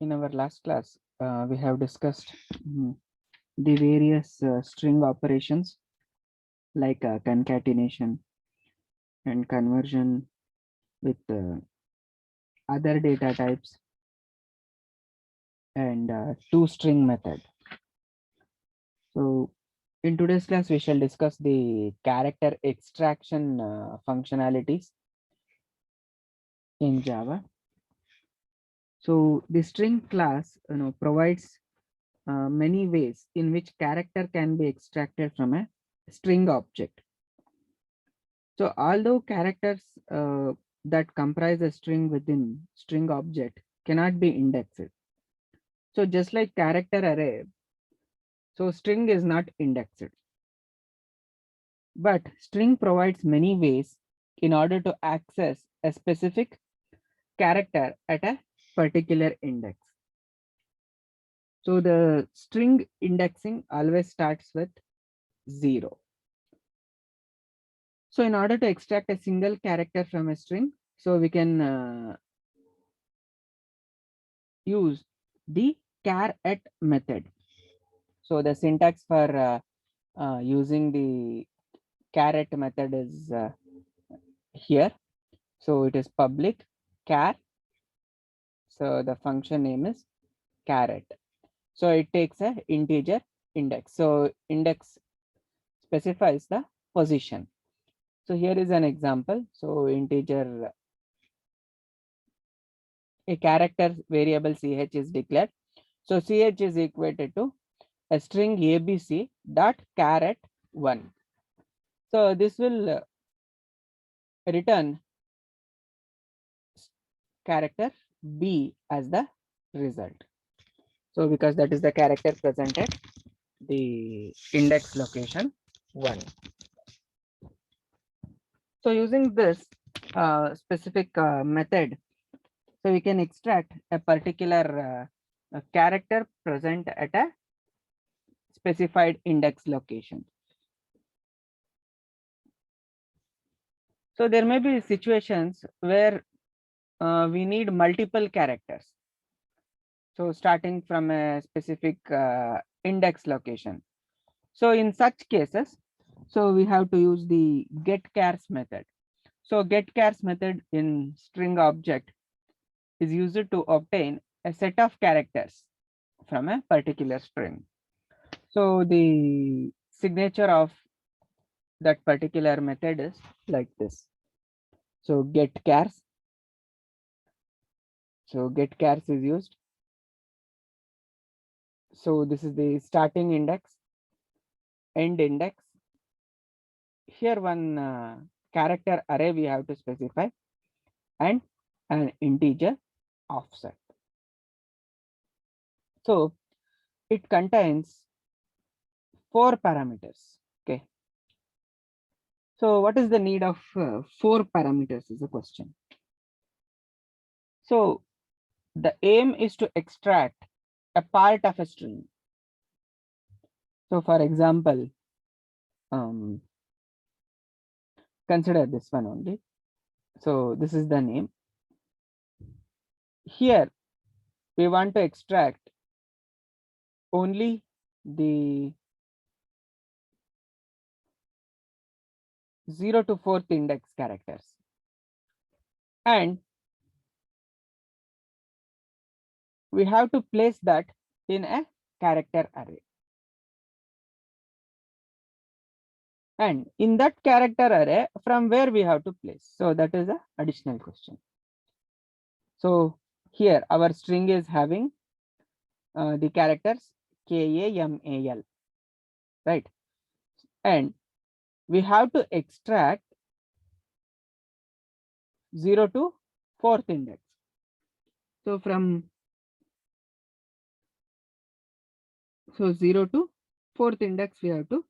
In our last class, we have discussed the various string operations like concatenation and conversion with other data types and toString method. So in today's class, we shall discuss the character extraction functionalities in Java. So the string class, provides many ways in which character can be extracted from a string object. So although characters that comprise a string within string object cannot be indexed. So just like character array, so string is not indexed. But string provides many ways in order to access a specific character at a particular index. So the string indexing always starts with 0. So in order to extract a single character from a string, so we can use the char at method. So the syntax for using the caret method is here. So it is public char. So the function name is caret. So it takes a integer index. So index specifies the position. So here is an example. So integer, a character variable ch is declared. So ch is equated to a string abc dot caret 1. So this will return character b as the result. So because that is the character present at the index location 1. So using this specific method, so we can extract a particular character present at a specified index location. So there may be situations where we need multiple characters. So starting from a specific index location. So in such cases, so we have to use the getChars method. So getChars method in string object is used to obtain a set of characters from a particular string. So the signature of that particular method is like this. So getChars. So getChars is used. So this is the starting index, end index. Here one character array we have to specify and an integer offset. So it contains 4 parameters. Okay. So what is the need of 4 parameters is a question. So the aim is to extract a part of a string. So for example, consider this one only. So this is the name. Here we want to extract only the 0 to 4th index characters. And we have to place that in a character array. And in that character array, from where we have to place? So that is an additional question. So here our string is having the characters KAMAL, right? And we have to extract 0 to 4th index. So from 0 to 4th index we have to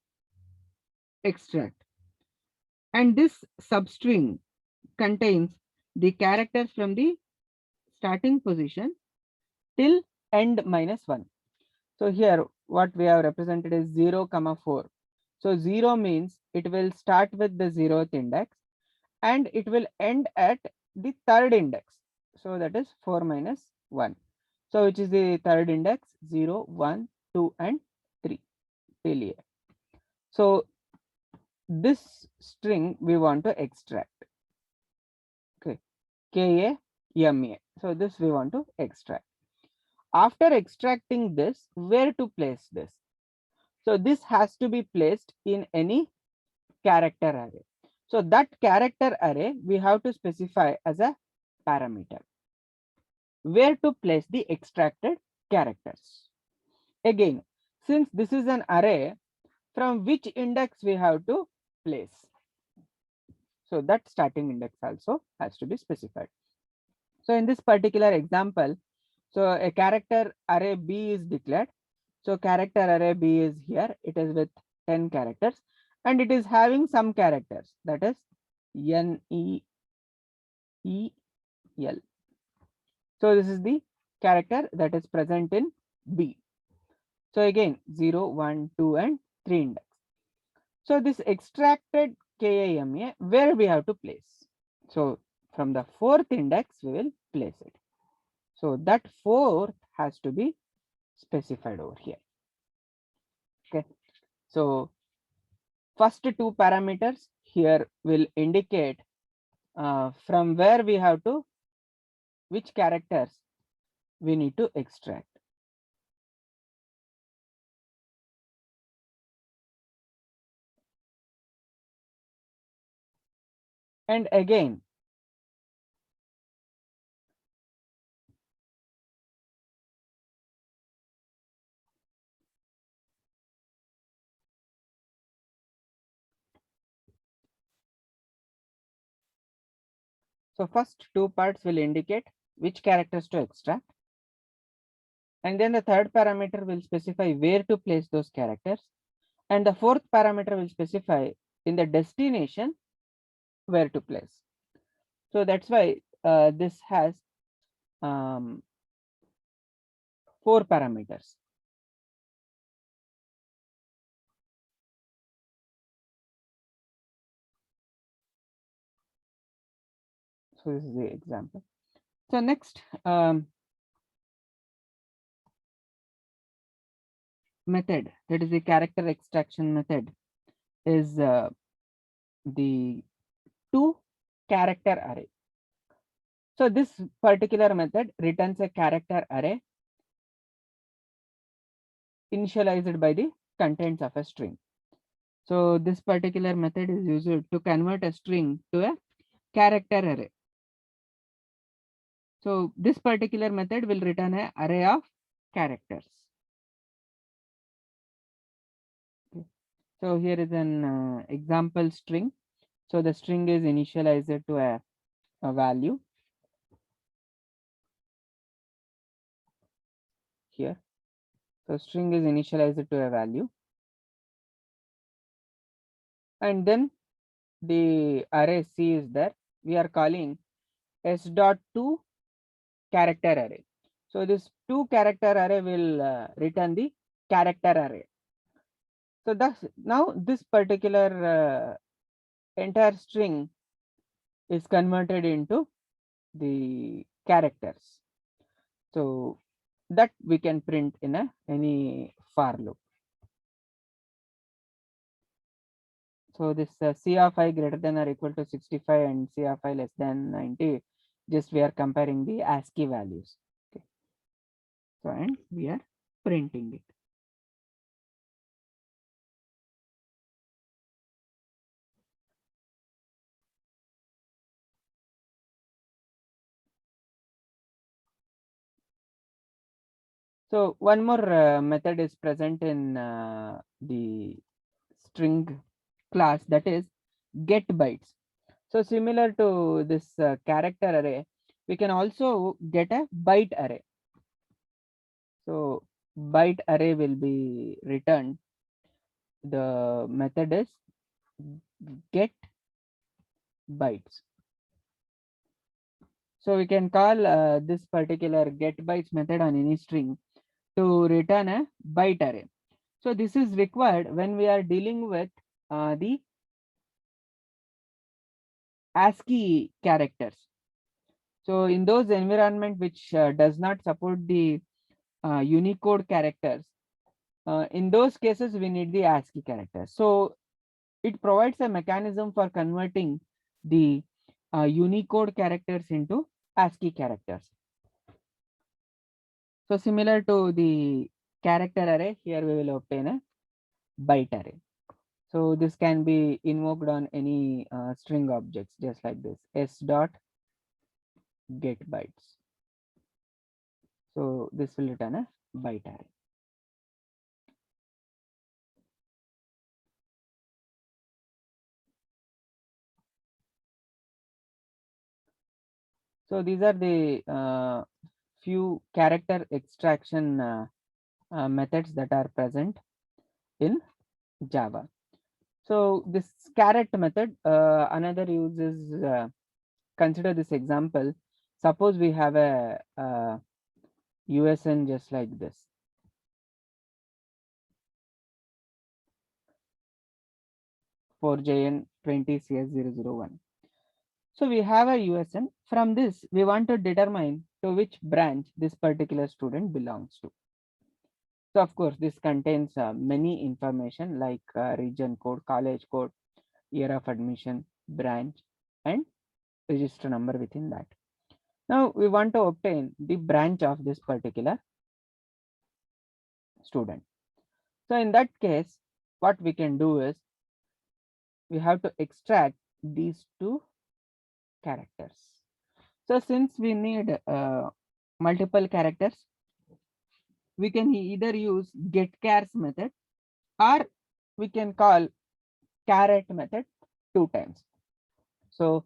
extract. And this substring contains the characters from the starting position till end minus 1. So here what we have represented is 0, 4. So 0 means it will start with the 0th index and it will end at the 3rd index. So that is 4 minus 1. So which is the third index? 0, 1, 2 and 3 till A. So this string we want to extract. Okay, KA, So this we want to extract. After extracting this, where to place this? So this has to be placed in any character array. So that character array we have to specify as a parameter. Where to place the extracted characters? Again, since this is an array, from which index we have to place? So that starting index also has to be specified. So in this particular example, so a character array B is declared. So character array B is here. It is with 10 characters and it is having some characters, that is N, E, E, L. So this is the character that is present in B. So again 0, 1, 2 and 3 index. So this extracted KIMA, where we have to place? So from the fourth index we will place it. So that fourth has to be specified over here. Okay. So first two parameters here will indicate from where we have to, which characters we need to extract. And again, so first two parts will indicate which characters to extract. And then the third parameter will specify where to place those characters. And the fourth parameter will specify in the destination where to place. So that's why this has 4 parameters. So this is the example. So next method, that is the character extraction method, is the two character array. So this particular method returns a character array initialized by the contents of a string. So this particular method is used to convert a string to a character array. So this particular method will return an array of characters. Okay. So here is an example string. So the string is initialized to a value here. So string is initialized to a value. And then the array C is there. We are calling s dot to character array. So this 2 character array will return the character array. So thus now this particular entire string is converted into the characters. So that we can print in any for loop. So this C of I greater than or equal to 65 and C of I less than 90, just we are comparing the ASCII values. Okay. So and we are printing it. So one more method is present in the string class, that is get bytes. So similar to this character array, we can also get a byte array. So byte array will be returned. The method is get bytes. So we can call this particular get bytes method on any string to return a byte array. So this is required when we are dealing with the ASCII characters. So in those environment which does not support the Unicode characters, in those cases we need the ASCII characters. So it provides a mechanism for converting the Unicode characters into ASCII characters. So similar to the character array, here we will obtain a byte array. So this can be invoked on any string objects, just like this, s dot get bytes. So this will return a byte array. So these are the few character extraction methods that are present in Java. So this caret method, another use is, consider this example. Suppose we have a USN just like this. For JN20CS001. So we have a USN. From this, we want to determine to which branch this particular student belongs to. So of course, this contains many information like region code, college code, year of admission, branch, and register number within that. Now we want to obtain the branch of this particular student. So in that case, what we can do is we have to extract these two characters. So since we need multiple characters, we can either use getChars method or we can call caret method 2 times. So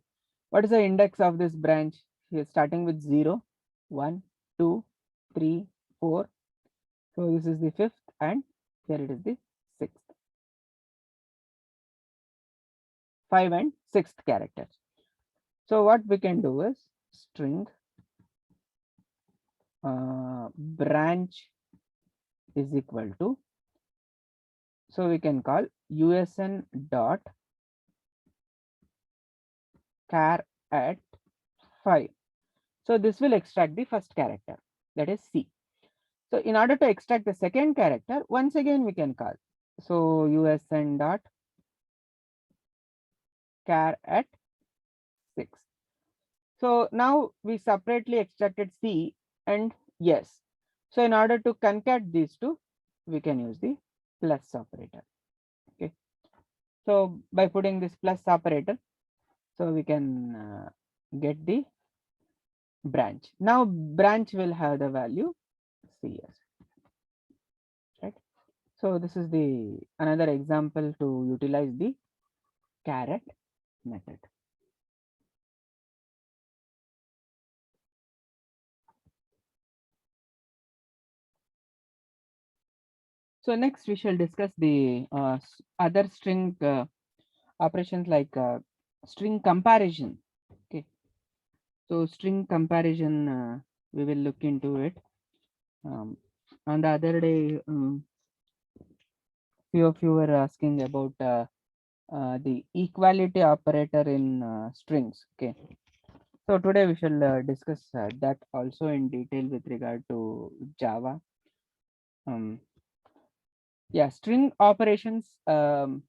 what is the index of this branch? Here starting with 0, 1, 2, 3, 4. So this is the 5th and here it is the 6th. 5 and 6th characters. So what we can do is string branch is equal to, so we can call USN dot char at 5. So this will extract the first character, that is C. So in order to extract the second character, once again we can call. So USN dot char at 6. So now we separately extracted C and yes. So in order to concat these two, we can use the plus operator. Okay. So by putting this plus operator, so we can get the branch. Now branch will have the value CS. Right. So this is the another example to utilize the caret method. So next we shall discuss the other string operations like string comparison. Okay. So string comparison, we will look into it. On the other day, few of you were asking about the equality operator in strings. Okay. So today we shall discuss that also in detail with regard to Java. Yeah, string operations, that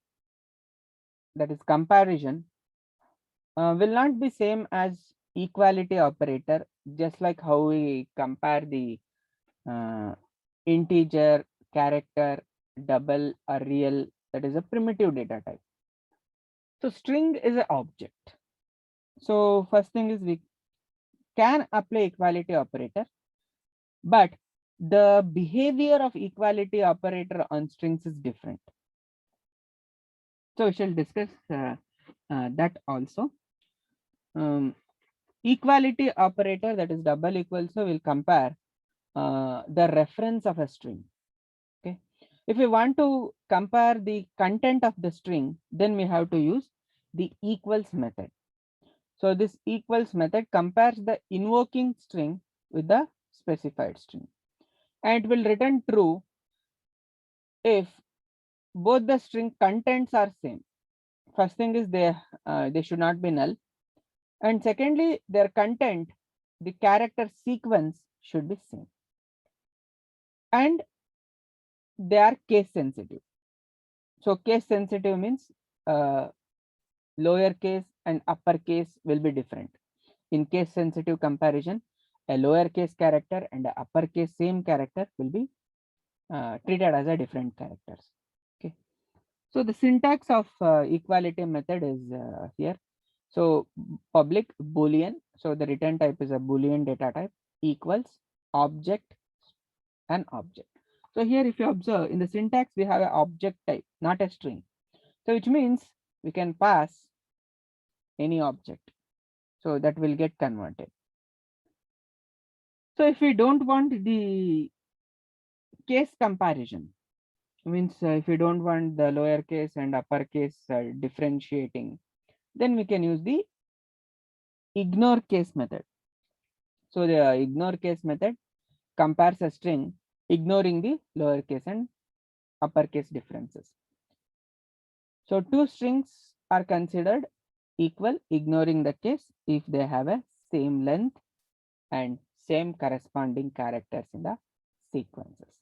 is comparison, will not be same as equality operator, just like how we compare the integer, character, double or real, that is a primitive data type. So string is an object. So first thing is we can apply equality operator, but the behavior of equality operator on strings is different. So we shall discuss that also. Equality operator, that is double equal, so will compare the reference of a string. Okay. If we want to compare the content of the string, then we have to use the equals method. So this equals method compares the invoking string with the specified string, and it will return true if both the string contents are same. First thing is they should not be null, and secondly their content the character sequence should be same, and they are case sensitive. So case sensitive means uh, lower case and upper case will be different. In case sensitive comparison, a lower case character and a upper case same character will be treated as a different characters. Okay. So the syntax of equality method is here. So public boolean. So the return type is a boolean data type, equals object and object. So here if you observe in the syntax we have an object type, not a string. So which means we can pass any object. So that will get converted. So if we don't want the case comparison, means if you don't want the lower case and upper case differentiating, then we can use the ignore case method. So the ignore case method compares a string ignoring the lower case and upper case differences. So two strings are considered equal ignoring the case if they have a same length and same corresponding characters in the sequences.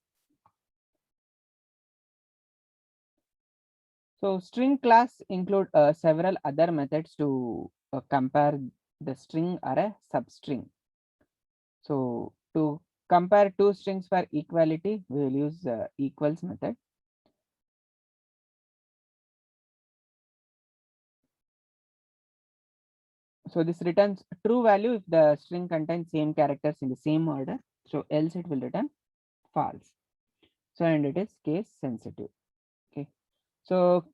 So string class include several other methods to compare the string or a substring. So to compare two strings for equality, we will use equals method. So this returns true value if the string contains same characters in the same order. So else it will return false. So and it is case sensitive. Okay. So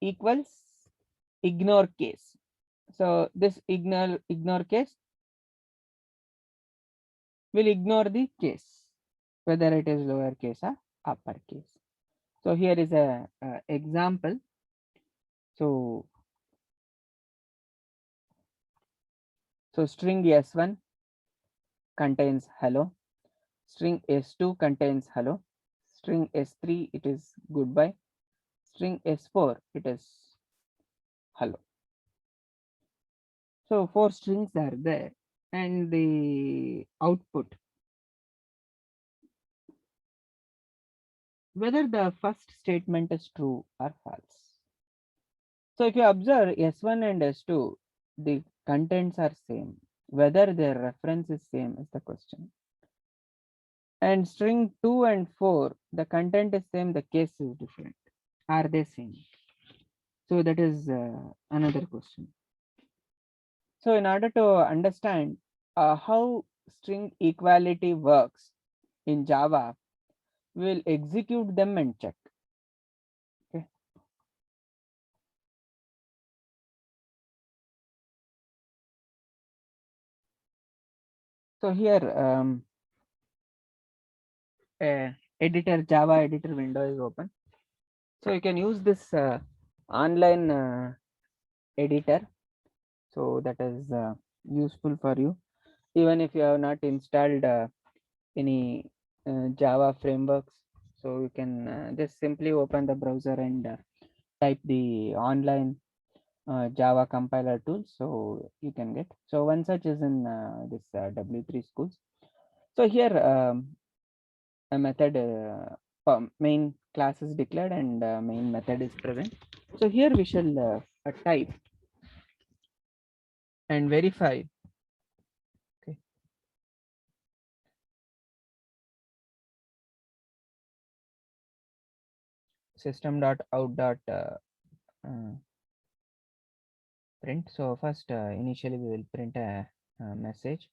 equals ignore case. So this ignore case will ignore the case, whether it is lower case or upper case. So here is a example. So string s1 contains hello, string s2 contains hello, string s3 it is goodbye, string s4 it is hello. So four strings are there, and the output, whether the first statement is true or false. So if you observe S1 and S2, the contents are same. Whether their reference is same is the question. And string 2 and 4, the content is same, the case is different. Are they same? So that is another question. So in order to understand how string equality works in Java, we'll execute them and check. Okay. So here editor, Java editor window is open. So you can use this online editor. So that is useful for you. Even if you have not installed any Java frameworks, so you can just simply open the browser and type the online Java compiler tool. So you can get. So one such is in this W3 schools. So here a method main class is declared and main method is present. So here we shall type and verify. Okay. System.out.print. So first initially we will print a message.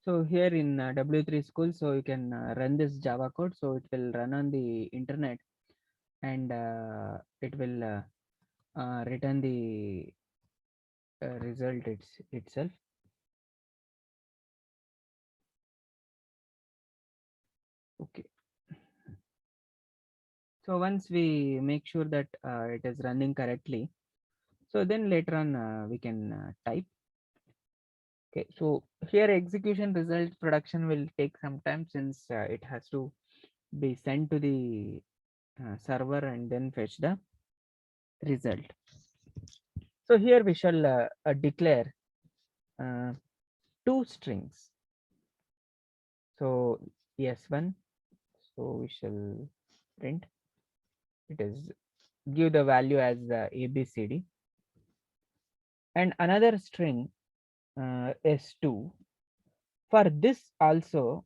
So here in W3 school, so you can run this Java code. So it will run on the internet and it will return the result itself. Okay. So once we make sure that it is running correctly, so then later on we can type. Okay, so here execution result production will take some time since it has to be sent to the server and then fetch the result. So here we shall declare two strings. So S1, so we shall print, it is give the value as ABCD, and another string S2. For this also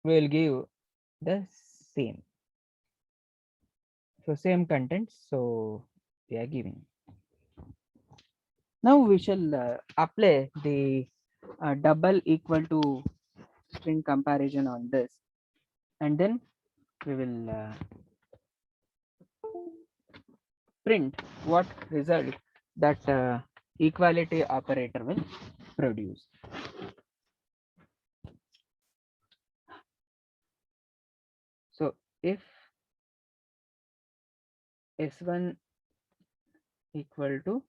we will give the same, so same contents, so we are giving. Now we shall apply the double equal to string comparison on this, and then we will print what result that equality operator will produce. So if S1 equal to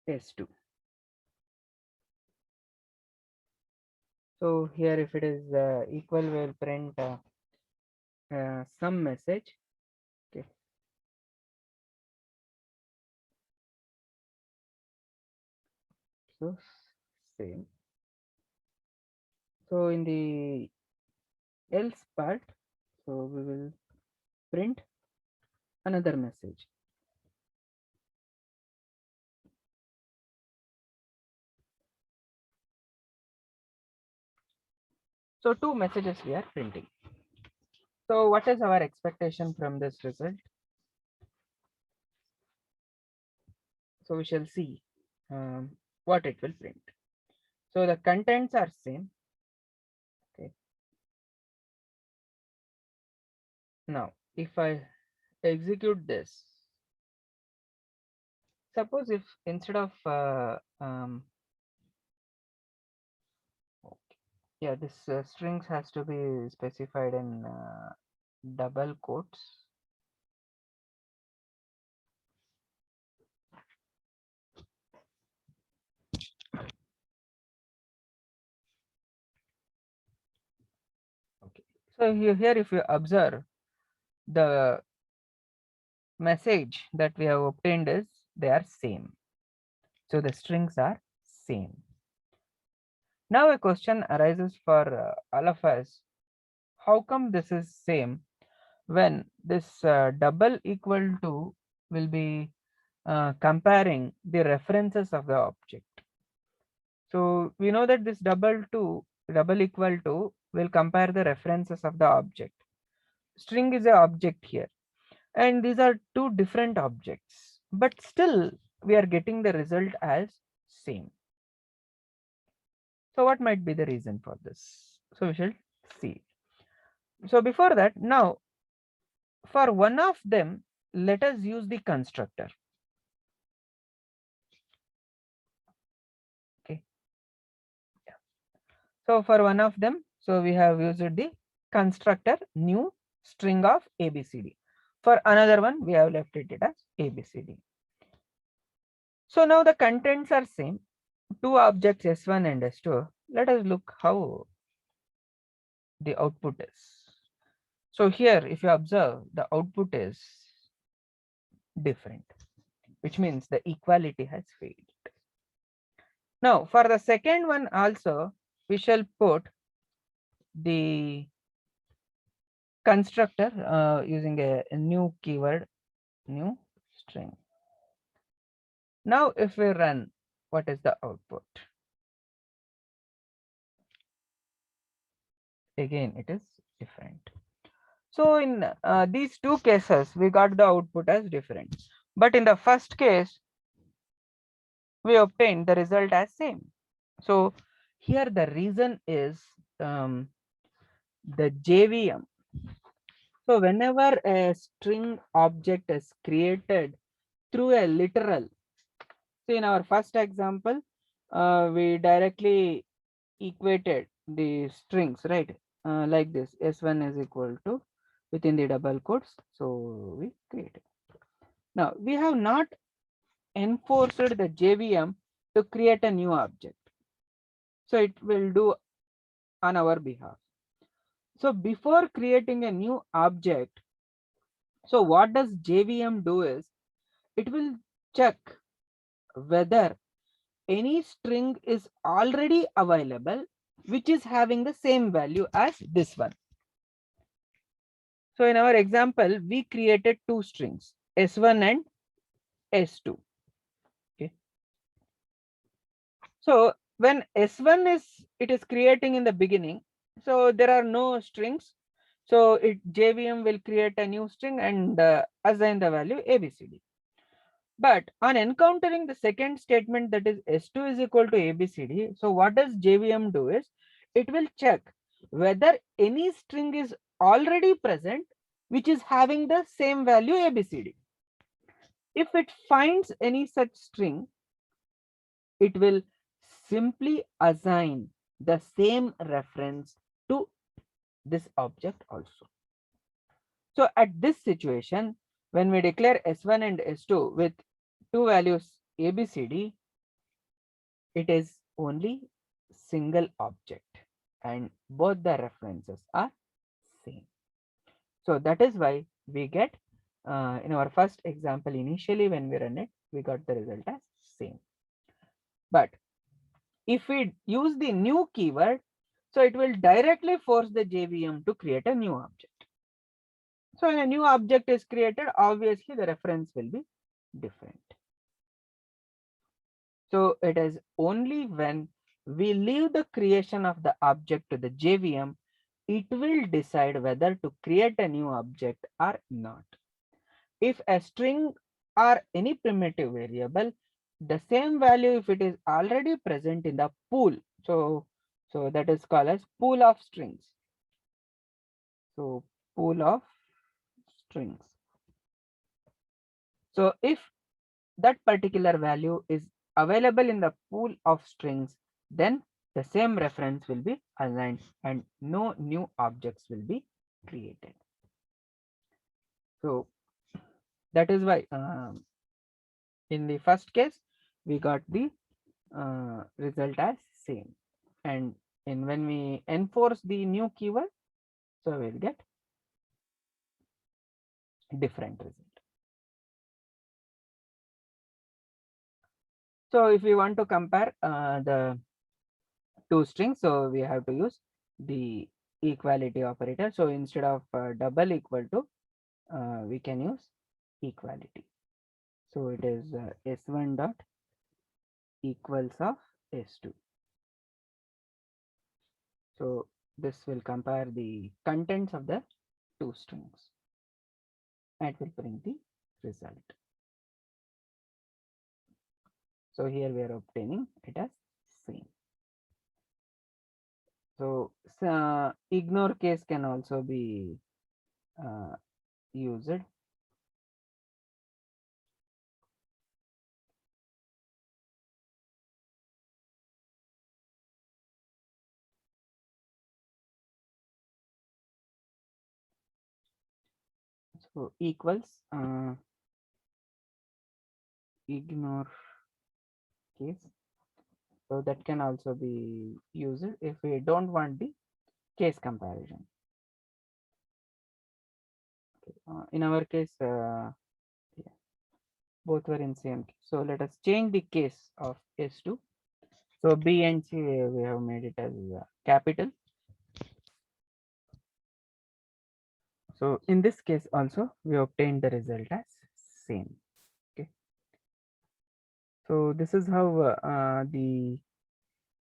S2, so here if it is equal, we will print some message. Okay, so same. So in the else part, so we will print another message. So two messages we are printing. So what is our expectation from this result? So we shall see what it will print. So the contents are same. Okay. Now if I execute this, suppose if instead of yeah, this strings has to be specified in double quotes. Okay. So here if you observe, the message that we have obtained is they are same. So the strings are same. Now a question arises for all of us. How come this is same when this double equal to will be comparing the references of the object? So we know that this double equal to will compare the references of the object. String is an object here, and these are two different objects, but still we are getting the result as same. So what might be the reason for this? So we shall see. So before that, now for one of them, let us use the constructor. Okay. Yeah. So for one of them, so we have used the constructor new string of ABCD. For another one, we have left it as ABCD. So now the contents are same, two objects S1 and S2. Let us look how the output is. So here, if you observe, the output is different, which means the equality has failed. Now, for the second one also, we shall put the constructor using a new keyword, new string. Now, if we run, what is the output? Again, it is different. So in these two cases, we got the output as different. But in the first case, we obtained the result as same. So here the reason is the JVM. So whenever a string object is created through a literal, so in our first example, we directly equated the strings, right? Like this, S1 is equal to within the double quotes. So we created. Now we have not enforced the JVM to create a new object. So it will do on our behalf. So before creating a new object, So what does JVM do is it will check whether any string is already available which is having the same value as this one. So in our example, we created two strings, S1 and S2. Okay. So when S1 is creating in the beginning, so there are no strings. So JVM will create a new string and assign the value ABCD. But on encountering the second statement, that is S2 is equal to ABCD. So what does JVM do is it will check whether any string is already present which is having the same value ABCD. If it finds any such string, it will simply assign the same reference to this object also. So at this situation, when we declare S1 and S2 with two values ABCD, it is only single object and both the references are same. So that is why we get in our first example, initially when we run it, we got the result as same. But if we use the new keyword, so it will directly force the JVM to create a new object. So when a new object is created, obviously the reference will be different. So it is only when we leave the creation of the object to the JVM, it will decide whether to create a new object or not. If a string or any primitive variable, the same value if it is already present in the pool, so that is called as pool of strings. So pool of strings. So if that particular value is available in the pool of strings, then the same reference will be assigned and no new objects will be created. So that is why in the first case we got the result as same, and when we enforce the new keyword, so we'll get different result. So if we want to compare the two strings, so we have to use the equality operator. So instead of double equal to, we can use equality. So it is S1 dot equals of S2. So this will compare the contents of the two strings and will bring the result. So here we are obtaining it as same. So ignore case can also be used. So equals ignore case. So that can also be used if we don't want the case comparison. In our case, yeah, both were in same case. So let us change the case of S2. So B and C we have made it as capital. So in this case also we obtained the result as same. Okay. So this is how the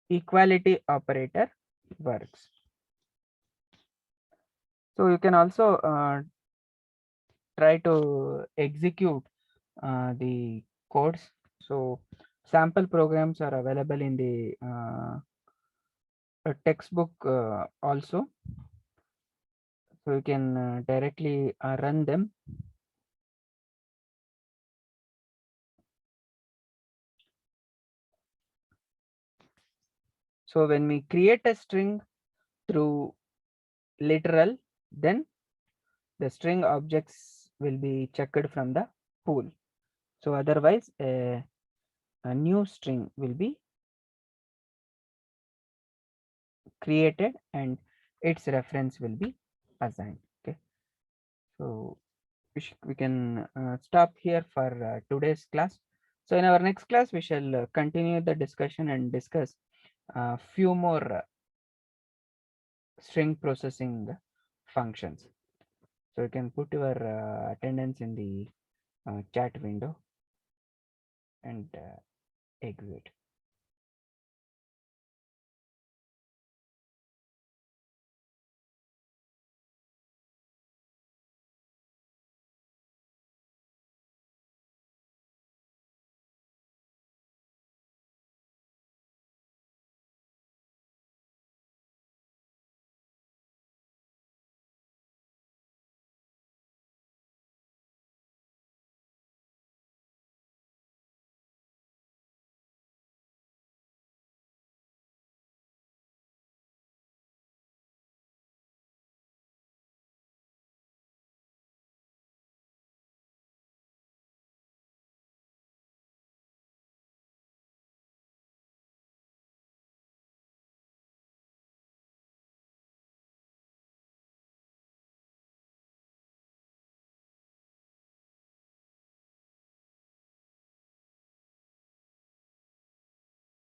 equality operator works. So you can also try to execute the codes. So sample programs are available in the textbook also. So you can directly run them. So when we create a string through literal, then the string objects will be checked from the pool. So otherwise a new string will be created and its reference will be assigned. Okay. So we can stop here for today's class. So in our next class, we shall continue the discussion and discuss a few more string processing functions. So you can put your attendance in the chat window and exit.